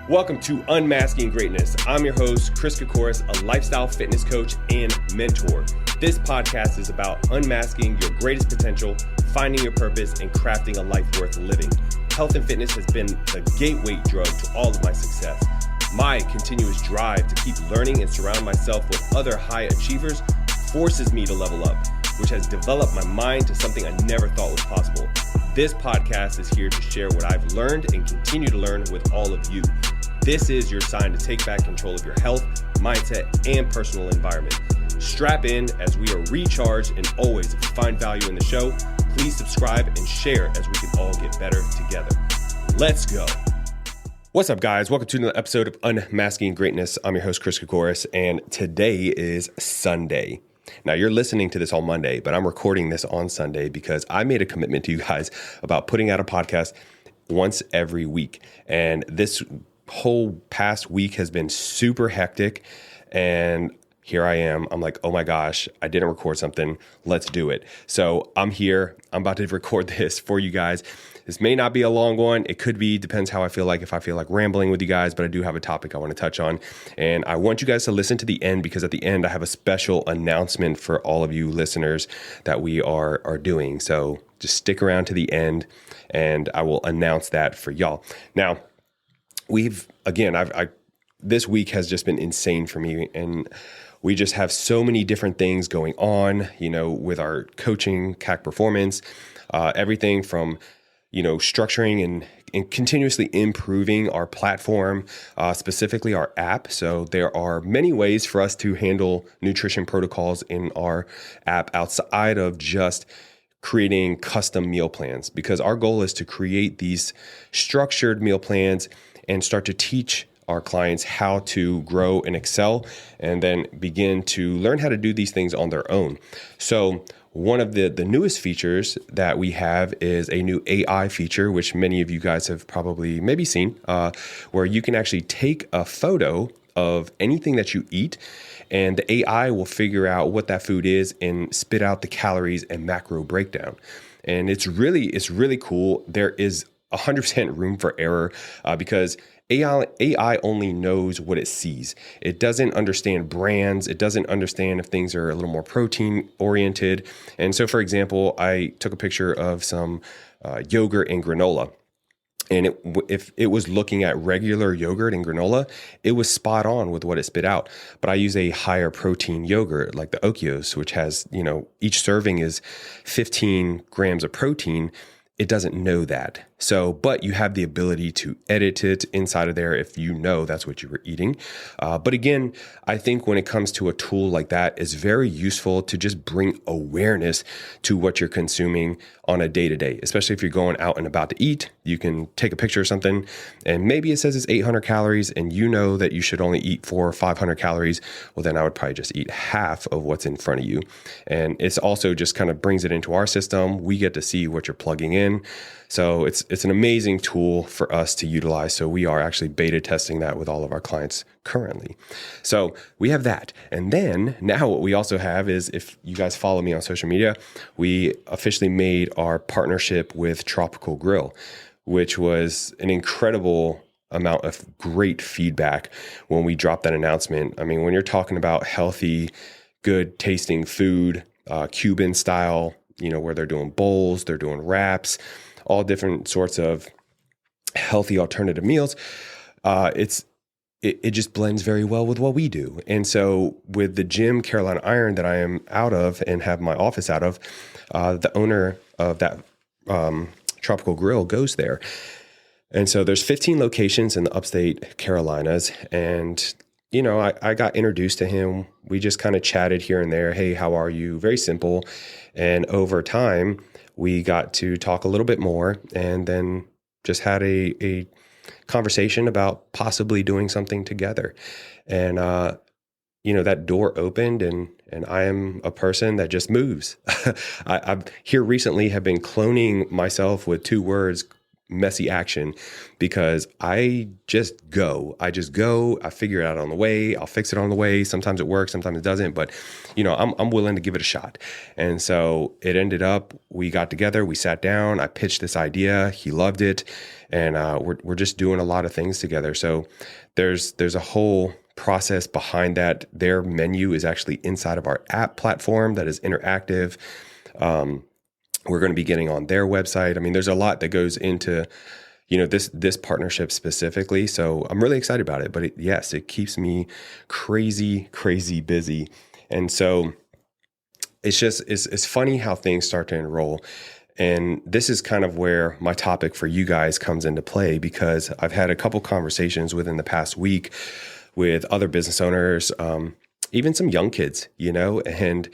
Welcome to Unmasking Greatness. I'm your host, Chris Kokoris, a lifestyle fitness coach and mentor. This podcast is about unmasking your greatest potential, finding your purpose, and crafting a life worth living. Health and fitness has been the gateway drug to all of my success. My continuous drive to keep learning and surround myself with other high achievers forces me to level up, which has developed my mind to something I never thought was possible. This podcast is here to share what I've learned and continue to learn with all of you. This is your sign to take back control of your health, mindset, and personal environment. Strap in as we are recharged, and always, if you find value in the show, please subscribe and share as we can all get better together. Let's go. What's up, guys? Welcome to another episode of Unmasking Greatness. I'm your host, Chris Kokoris, and today is Sunday. Now, you're listening to this on Monday, but I'm recording this on Sunday because I made a commitment to you guys about putting out a podcast once every week. And this whole past week has been super hectic, and here I am. I'm like, oh my gosh, I didn't record something. Let's do it. So I'm here. I'm about to record this for you guys. This may not be a long one. It could be, depends how I feel like, if I feel like rambling with you guys, but I do have a topic I want to touch on. And I want you guys to listen to the end, because at the end, I have a special announcement for all of you listeners that we are doing. So just stick around to the end and I will announce that for y'all. Now, this week has just been insane for me, and we just have so many different things going on, with our coaching, CAC performance, everything from, structuring and continuously improving our platform, specifically our app. So there are many ways for us to handle nutrition protocols in our app outside of just creating custom meal plans, because our goal is to create these structured meal plans and start to teach our clients how to grow and excel, and then begin to learn how to do these things on their own. So one of the newest features that we have is a new AI feature, which many of you guys have probably maybe seen, where you can actually take a photo of anything that you eat, and the AI will figure out what that food is and spit out the calories and macro breakdown. And it's really cool. There is 100% room for error, because AI only knows what it sees. It doesn't understand brands. It doesn't understand if things are a little more protein oriented. And so, for example, I took a picture of some yogurt and granola. And if it was looking at regular yogurt and granola, it was spot on with what it spit out. But I use a higher protein yogurt like the Okios, which has, each serving is 15 grams of protein. It doesn't know that. So, but you have the ability to edit it inside of there if you know that's what you were eating. But again, I think when it comes to a tool like that, it's very useful to just bring awareness to what you're consuming on a day-to-day, especially if you're going out and about to eat. You can take a picture of something and maybe it says it's 800 calories and you know that you should only eat 400 or 500 calories. Well, then I would probably just eat half of what's in front of you. And it's also just kind of brings it into our system. We get to see what you're plugging in. So it's an amazing tool for us to utilize. So we are actually beta testing that with all of our clients currently. So we have that. And then now what we also have is, if you guys follow me on social media, we officially made our partnership with Tropical Grill, which was an incredible amount of great feedback when we dropped that announcement. I mean, when you're talking about healthy, good tasting food, Cuban style, where they're doing bowls, they're doing wraps, all different sorts of healthy alternative meals. It just blends very well with what we do. And so with the gym, Carolina Iron, that I am out of and have my office out of, the owner of that Tropical Grill goes there. And so there's 15 locations in the upstate Carolinas. And, I got introduced to him. We just kind of chatted here and there. Hey, how are you? Very simple. And over time, we got to talk a little bit more, and then just had a conversation about possibly doing something together. And, that door opened, and I am a person that just moves. I've here recently have been cloning myself with 2 words, messy action because I just go. I figure it out on the way. I'll fix it on the way. Sometimes it works, sometimes it doesn't, but I'm willing to give it a shot. And so it ended up, we got together, we sat down, I pitched this idea, he loved it, and we're just doing a lot of things together. So there's a whole process behind that. Their menu is actually inside of our app platform that is interactive. We're going to be getting on their website. I mean, there's a lot that goes into, this partnership specifically. So I'm really excited about it, but it keeps me crazy, crazy busy. And so it's funny how things start to enroll. And this is kind of where my topic for you guys comes into play, because I've had a couple conversations within the past week with other business owners, even some young kids, and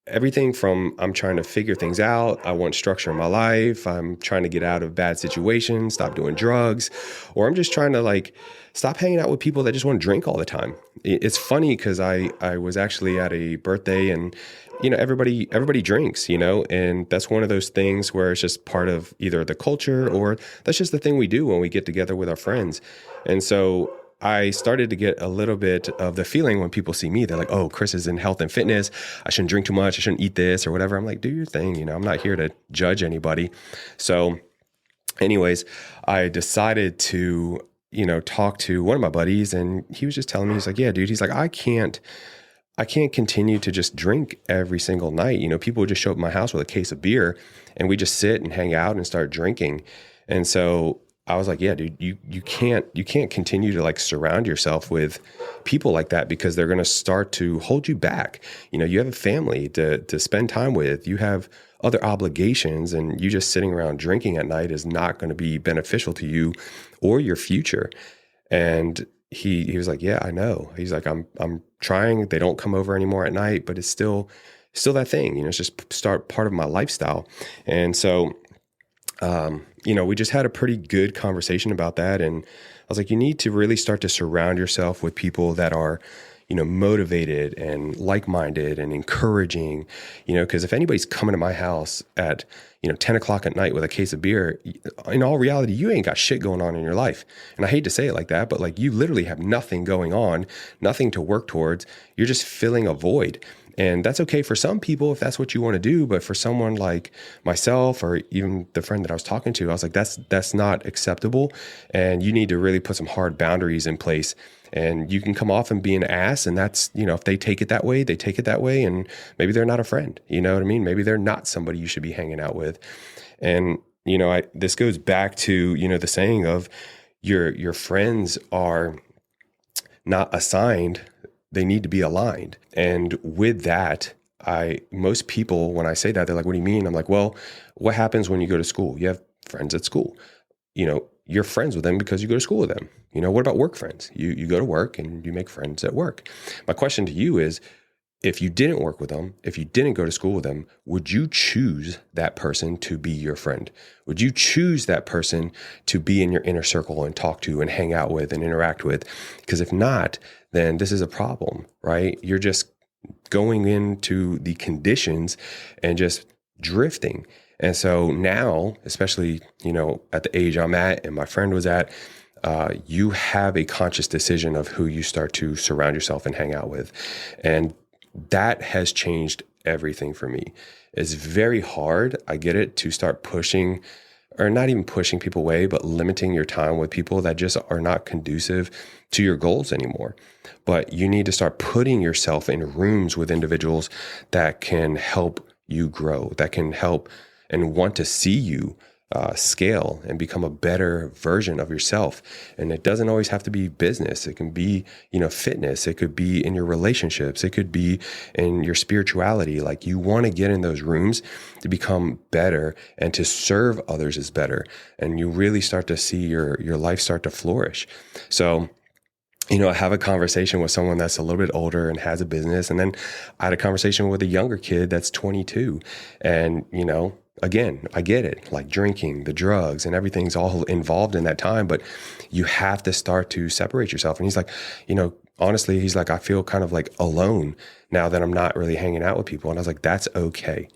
everything from I'm trying to figure things out, I want structure in my life, I'm trying to get out of bad situations, stop doing drugs, or I'm just trying to stop hanging out with people that just want to drink all the time. It's funny because I was actually at a birthday and everybody drinks, and that's one of those things where it's just part of either the culture or that's just the thing we do when we get together with our friends. And so I started to get a little bit of the feeling when people see me, they're like, oh, Chris is in health and fitness. I shouldn't drink too much. I shouldn't eat this or whatever. I'm like, do your thing. I'm not here to judge anybody. So anyways, I decided to, talk to one of my buddies, and he was just telling me, he's like, yeah, dude, he's like, I can't continue to just drink every single night. People would just show up at my house with a case of beer and we just sit and hang out and start drinking. And so I was like, yeah, dude, you can't continue to surround yourself with people like that, because they're going to start to hold you back. You have a family to spend time with, you have other obligations, and you just sitting around drinking at night is not going to be beneficial to you or your future. And he was like, yeah, I know. He's like, I'm trying. They don't come over anymore at night, but it's still that thing, it's just part of my lifestyle. And so, we just had a pretty good conversation about that. And I was like, you need to really start to surround yourself with people that are, motivated and like-minded and encouraging, because if anybody's coming to my house at, 10 o'clock at night with a case of beer, in all reality, you ain't got shit going on in your life. And I hate to say it like that, but you literally have nothing going on, nothing to work towards. You're just filling a void. And that's okay for some people if that's what you want to do. But for someone like myself, or even the friend that I was talking to, I was like, that's not acceptable. And you need to really put some hard boundaries in place. And you can come off and be an ass. And that's, if they take it that way, they take it that way. And maybe they're not a friend. You know what I mean? Maybe they're not somebody you should be hanging out with. And, this goes back to, the saying of your friends are not assigned, they need to be aligned. And with that, most people, when I say that, they're like, what do you mean? I'm like, well, what happens when you go to school? You have friends at school. You're friends with them because you go to school with them. What about work friends? You go to work and you make friends at work. My question to you is, if you didn't work with them, if you didn't go to school with them, would you choose that person to be your friend? Would you choose that person to be in your inner circle and talk to and hang out with and interact with? Because if not, then this is a problem, right? You're just going into the conditions and just drifting. And so now, especially, at the age I'm at and my friend was at, you have a conscious decision of who you start to surround yourself and hang out with. And that has changed everything for me. It's very hard, I get it, to start pushing, or not even pushing people away, but limiting your time with people that just are not conducive to your goals anymore. But you need to start putting yourself in rooms with individuals that can help you grow, that can help and want to see you scale and become a better version of yourself. And it doesn't always have to be business. It can be, fitness. It could be in your relationships. It could be in your spirituality. You want to get in those rooms to become better and to serve others is better. And you really start to see your life start to flourish. So, I have a conversation with someone that's a little bit older and has a business. And then I had a conversation with a younger kid that's 22. And, again, I get it, drinking, the drugs and everything's all involved in that time, but you have to start to separate yourself. And he's like, honestly, he's like, I feel kind of alone now that I'm not really hanging out with people. And I was like, that's okay.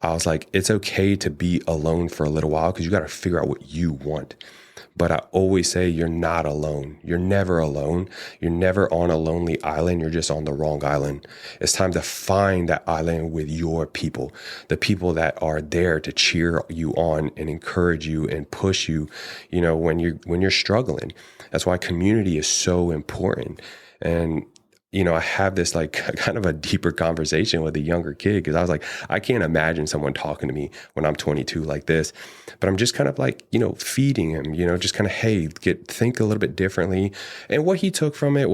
I was like, it's okay to be alone for a little while because you got to figure out what you want. But I always say you're not alone. You're never alone. You're never on a lonely island. You're just on the wrong island. It's time to find that island with your people, the people that are there to cheer you on and encourage you and push you, when you're struggling. That's why community is so important. And I have this like kind of a deeper conversation with a younger kid because I was like, I can't imagine someone talking to me when I'm 22 like this, but I'm just kind of like, feeding him, just kind of, hey, think a little bit differently. And what he took from it,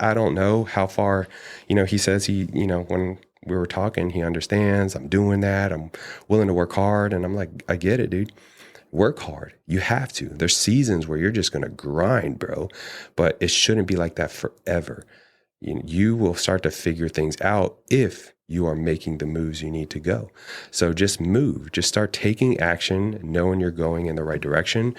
I don't know how far, he says when we were talking, he understands I'm doing that. I'm willing to work hard. And I'm like, I get it, dude. Work hard. You have to. There's seasons where you're just going to grind, bro, but it shouldn't be like that forever. You will start to figure things out if you are making the moves you need to go. So just move, just start taking action, knowing you're going in the right direction.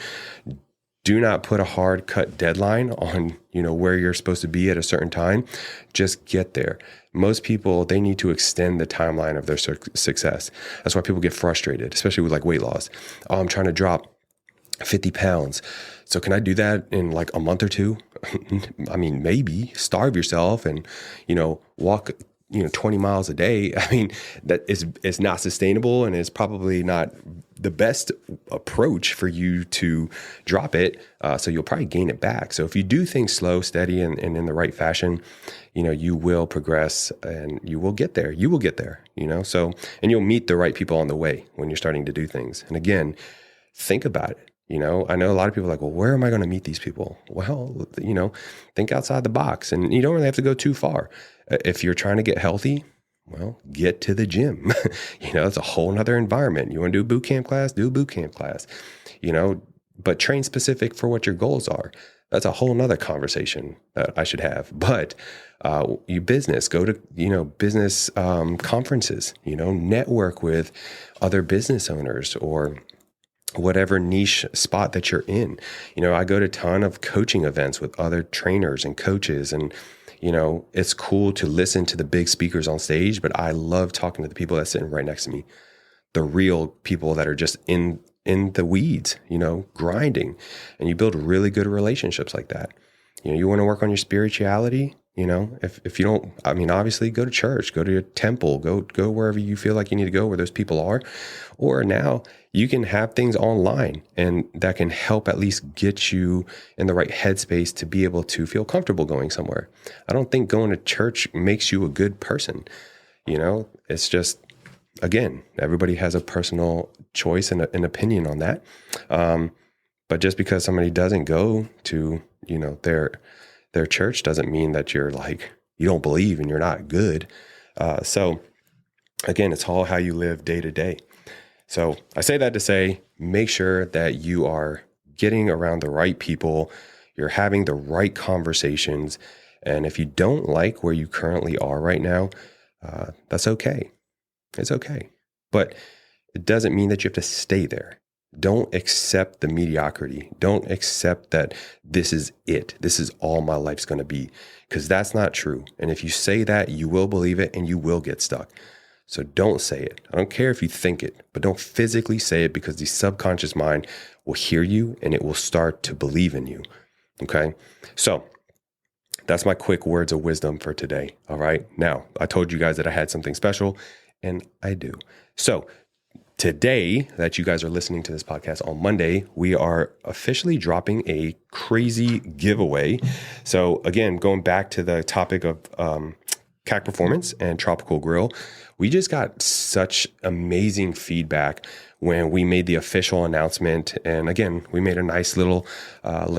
Do not put a hard cut deadline on, where you're supposed to be at a certain time. Just get there. Most people, they need to extend the timeline of their success. That's why people get frustrated, especially with like weight loss. Oh, I'm trying to drop 50 pounds. So can I do that in like a month or two? I mean, maybe starve yourself and, walk, 20 miles a day. I mean, that is not sustainable and is probably not the best approach for you to drop it. So you'll probably gain it back. So if you do things slow, steady, and in the right fashion, you will progress and you will get there. You will get there, so, and you'll meet the right people on the way when you're starting to do things. And again, think about it. I know a lot of people are like, well, where am I going to meet these people? Well, think outside the box and you don't really have to go too far. If you're trying to get healthy, well, get to the gym. It's a whole nother environment. You want to do a boot camp class, do a boot camp class, but train specific for what your goals are. That's a whole nother conversation that I should have. But you business, go to, business conferences, network with other business owners or whatever niche spot that you're in. I go to a ton of coaching events with other trainers and coaches and, it's cool to listen to the big speakers on stage, but I love talking to the people that's sitting right next to me, the real people that are just in the weeds, grinding, and you build really good relationships like that. You want to work on your spirituality, if you don't, obviously go to church, go to a temple, go wherever you feel like you need to go where those people are. Or now you can have things online and that can help at least get you in the right headspace to be able to feel comfortable going somewhere. I don't think going to church makes you a good person. It's just, again, everybody has a personal choice and an opinion on that. But just because somebody doesn't go to, their church doesn't mean that you're like, you don't believe and you're not good. So again, it's all how you live day to day. So I say that to say, make sure that you are getting around the right people, you're having the right conversations. And if you don't like where you currently are right now, that's okay. It's okay. But it doesn't mean that you have to stay there. Don't accept the mediocrity. Don't accept that this is it. This is all my life's going to be, because that's not true. And if you say that, you will believe it and you will get stuck. So don't say it. I don't care if you think it, but don't physically say it, because the subconscious mind will hear you and it will start to believe in you. Okay. So that's my quick words of wisdom for today. All right. Now, I told you guys that I had something special, and I do. So today that you guys are listening to this podcast on Monday, we are officially dropping a crazy giveaway. So again, going back to the topic of CAC Performance and Tropical Grill, we just got such amazing feedback when we made the official announcement. And again, we made a nice little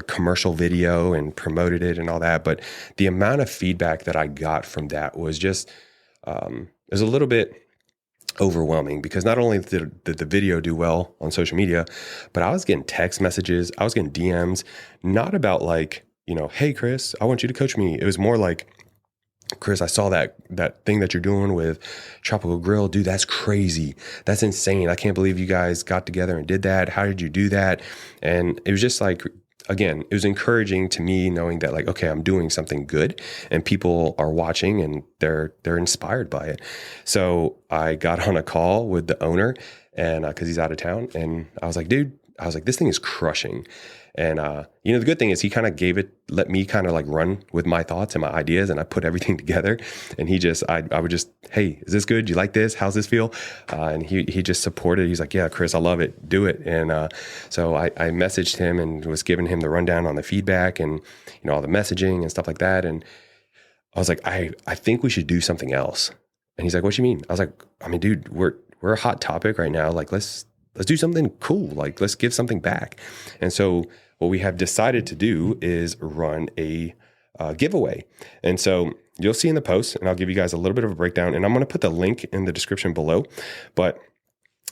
commercial video and promoted it and all that. But the amount of feedback that I got from that was just, it was a little bit overwhelming, because not only did the video do well on social media, but I was getting text messages, I was getting DMs, not about like, hey, Chris, I want you to coach me. It was more like, Chris, I saw that thing that you're doing with Tropical Grill. Dude, that's crazy. That's insane. I can't believe you guys got together and did that. How did you do that? And it was just like, again, it was encouraging to me knowing that like, okay, I'm doing something good and people are watching and they're inspired by it. So I got on a call with the owner and cause he's out of town, and I was like, dude, this thing is crushing. And, the good thing is he kind of let me kind of like run with my thoughts and my ideas, and I put everything together. And I would just, hey, is this good? Do you like this? How's this feel? And he just supported. He's like, yeah, Chris, I love it. Do it. And, so I messaged him and was giving him the rundown on the feedback and, all the messaging and stuff like that. And I was like, I think we should do something else. And he's like, what you mean? I was like, I mean, dude, we're a hot topic right now. Like, let's do something cool. Like, let's give something back. And so what we have decided to do is run a giveaway. And so you'll see in the post, and I'll give you guys a little bit of a breakdown, and I'm going to put the link in the description below. But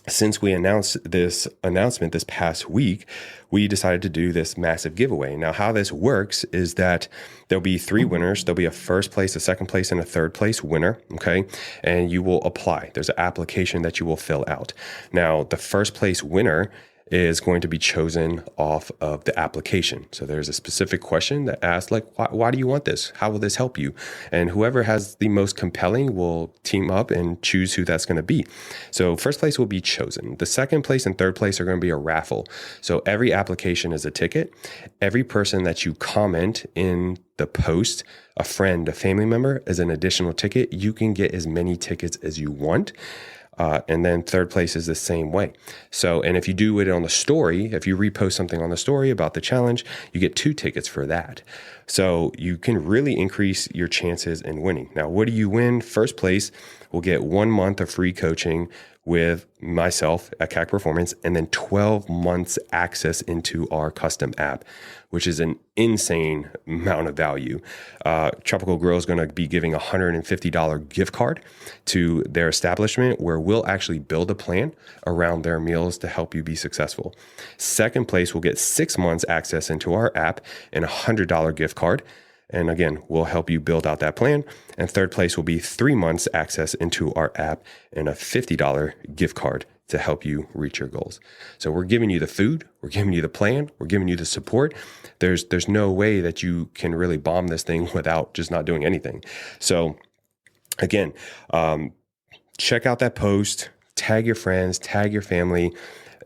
since we announced this announcement this past week, we decided to do this massive giveaway. Now, how this works is that there'll be 3 winners. There'll be a first place, a second place, and a third place winner. Okay. And you will apply. There's an application that you will fill out. Now, the first place winner is going to be chosen off of the application. So there's a specific question that asks like, why do you want this? How will this help you? And whoever has the most compelling will team up and choose who that's going to be. So first place will be chosen. The second place and third place are going to be a raffle. So every application is a ticket. Every person that you comment in the post, a friend, a family member, is an additional ticket. You can get as many tickets as you want. And then third place is the same way. So, and if you do it on the story, if you repost something on the story about the challenge, you get 2 tickets for that. So you can really increase your chances in winning. Now, what do you win? First place will get 1 month of free coaching with myself at CAC Performance, and then 12 months access into our custom app, which is an insane amount of value. Tropical Grow is going to be giving a $150 gift card to their establishment where we'll actually build a plan around their meals to help you be successful. Second place will get 6 months access into our app and a $100 gift card. And again, we'll help you build out that plan. And third place will be 3 months access into our app and a $50 gift card to help you reach your goals. So we're giving you the food, we're giving you the plan, we're giving you the support. There's no way that you can really bomb this thing without just not doing anything. So again, check out that post, tag your friends, tag your family.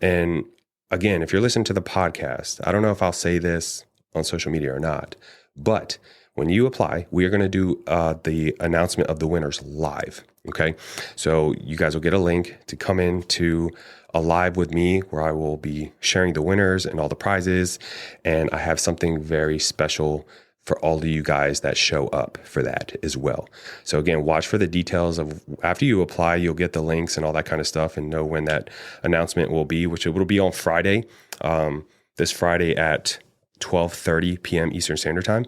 And again, if you're listening to the podcast, I don't know if I'll say this on social media or not, but when you apply, we are going to do the announcement of the winners live. Okay. So you guys will get a link to come in to a live with me where I will be sharing the winners and all the prizes. And I have something very special for all of you guys that show up for that as well. So again, watch for the details of after you apply, you'll get the links and all that kind of stuff and know when that announcement will be, which it will be on Friday, this Friday at 12:30 p.m. Eastern Standard Time.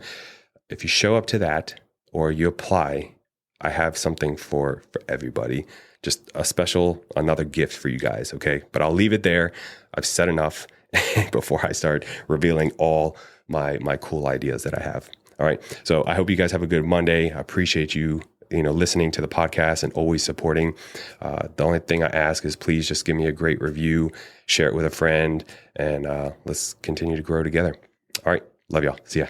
If you show up to that or you apply, I have something for everybody, just another gift for you guys. Okay. But I'll leave it there. I've said enough before I start revealing all my cool ideas that I have. All right. So I hope you guys have a good Monday. I appreciate you, listening to the podcast and always supporting. The only thing I ask is please just give me a great review, share it with a friend, and let's continue to grow together. All right. Love y'all. See ya.